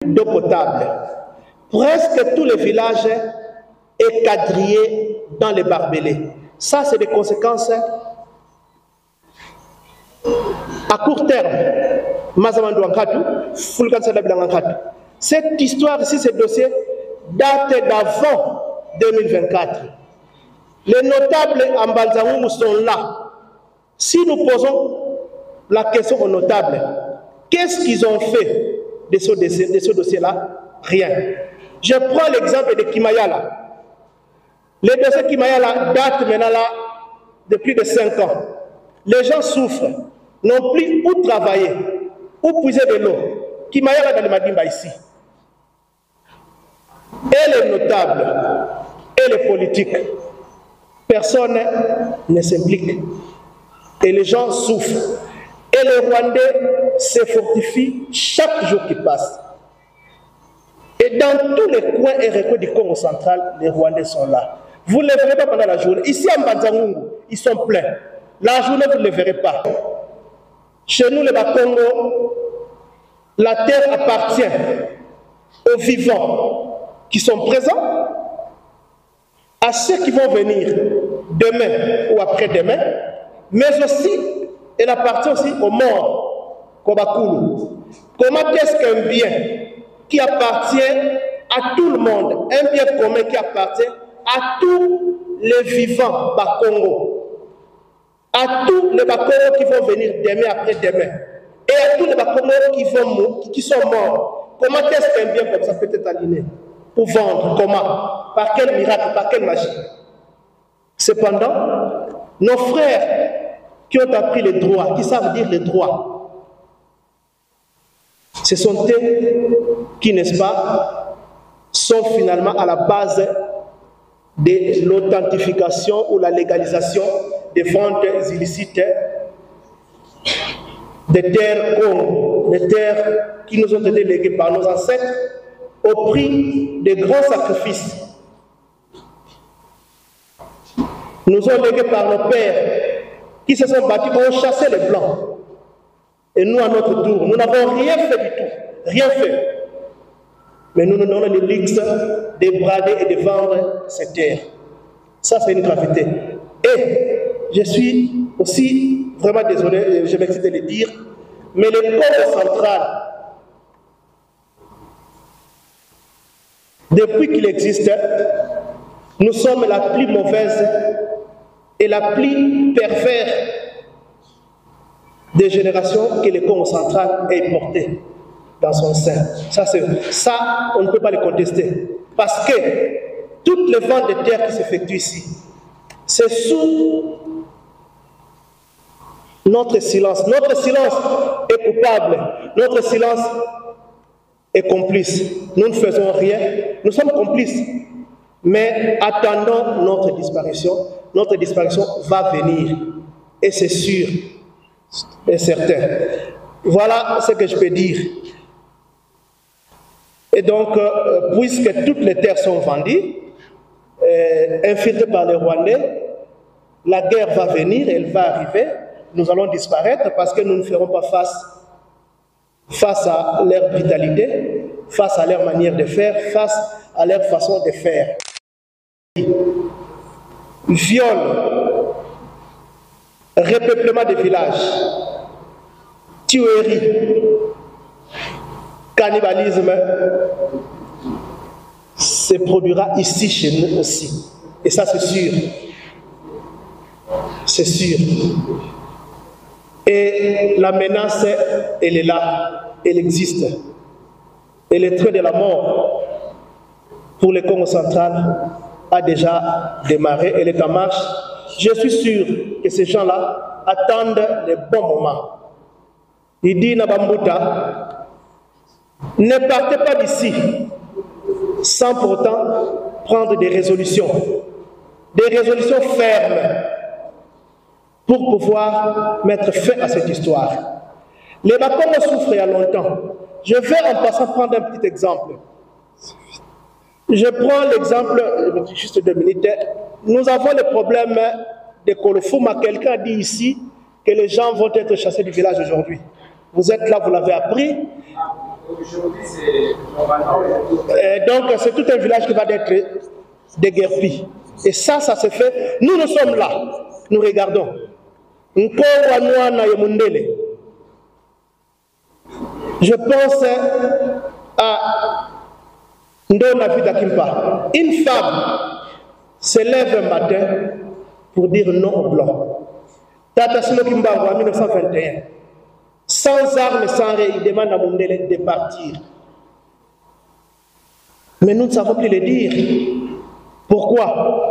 d'eau potable. Presque tous les villages est quadrillé dans les barbelés. Ça, c'est des conséquences à court terme. Cette histoire ici, ce dossier, date d'avant 2024. Les notables en Balzangou sont là. Si nous posons la question aux notables, qu'est-ce qu'ils ont fait de ce dossier-là? Rien. Je prends l'exemple de Kimayala. Les dossiers Kimayala datent maintenant là de plus de 5 ans. Les gens souffrent, n'ont plus où travailler, où puiser de l'eau. Kimayala dans le Madimba ici. Et les notables, et les politiques, personne ne s'implique. Et les gens souffrent. Et les Rwandais se fortifient chaque jour qui passe. Et dans tous les coins et recoins du Congo central, les Rwandais sont là. Vous ne les verrez pas pendant la journée. Ici en Banzangungu, ils sont pleins. La journée, vous ne les verrez pas. Chez nous, les Bakongo, la terre appartient aux vivants qui sont présents, à ceux qui vont venir demain ou après-demain, mais aussi, elle appartient aussi aux morts, Kobakulu. Comment est-ce qu'un bien qui appartient à tout le monde, un bien commun qui appartient à tous les vivants Bakongo, à tous les Bakongo qui vont venir demain après-demain, et à tous les Bakongo qui sont morts, comment est-ce qu'un bien comme ça peut être aligné pour vendre? Comment? Par quel miracle? Par quelle magie? Cependant, nos frères qui ont appris les droits, qui savent dire les droits, ce sont eux qui, n'est-ce pas, sont finalement à la base de l'authentification ou la légalisation des ventes illicites des terres Congo, des terres qui nous ont été léguées par nos ancêtres au prix de grands sacrifices. Nous ont légués par nos pères qui se sont battus pour chasser les Blancs. Et nous, à notre tour, nous n'avons rien fait du tout. Rien fait. Mais nous nous donnons le luxe de brader et de vendre ces terres. Ça, c'est une gravité. Et je suis aussi vraiment désolé, je m'excuse de le dire, mais le Congo central, depuis qu'il existe, nous sommes la plus mauvaise et la plus perverse des générations que le Congo central ait porté dans son sein. Ça, on ne peut pas le contester. Parce que toutes les ventes de terres qui s'effectuent ici, c'est sous notre silence. Notre silence est coupable. Notre silence est complice. Nous ne faisons rien. Nous sommes complices. Mais attendons notre disparition. Notre disparition va venir. Et c'est sûr et certain. Voilà ce que je peux dire. Et donc, puisque toutes les terres sont vendues, infiltrées par les Rwandais, la guerre va venir, elle va arriver, nous allons disparaître parce que nous ne ferons pas face à leur vitalité, face à leur manière de faire, face à leur façon de faire. Viol, repeuplement des villages, tuerie, cannibalisme se produira ici chez nous aussi. Et ça, c'est sûr. C'est sûr. Et la menace, elle est là. Elle existe. Et le train de la mort pour le Congo central a déjà démarré. Elle est en marche. Je suis sûr que ces gens-là attendent les bons moments. Il dit Nabambuta, ne partez pas d'ici sans pour autant prendre des résolutions fermes pour pouvoir mettre fin à cette histoire. Les Bakongo souffrent il y a longtemps. Je vais en passant prendre un petit exemple. Je prends l'exemple, juste 2 minutes. Nous avons le problème de Kolofuma. Quelqu'un a dit ici que les gens vont être chassés du village aujourd'hui. Vous êtes là, vous l'avez appris. Donc c'est tout un village qui va être déguerpi. Et ça se fait. Nous sommes là. Nous regardons. Je pense à Ndona Vida Kimpa. Une femme se lève un matin pour dire non au blanc. Tata Silo Kimba en 1921. Sans armes, sans rien, il demande à Mundele de partir. Mais nous ne savons plus le dire. Pourquoi?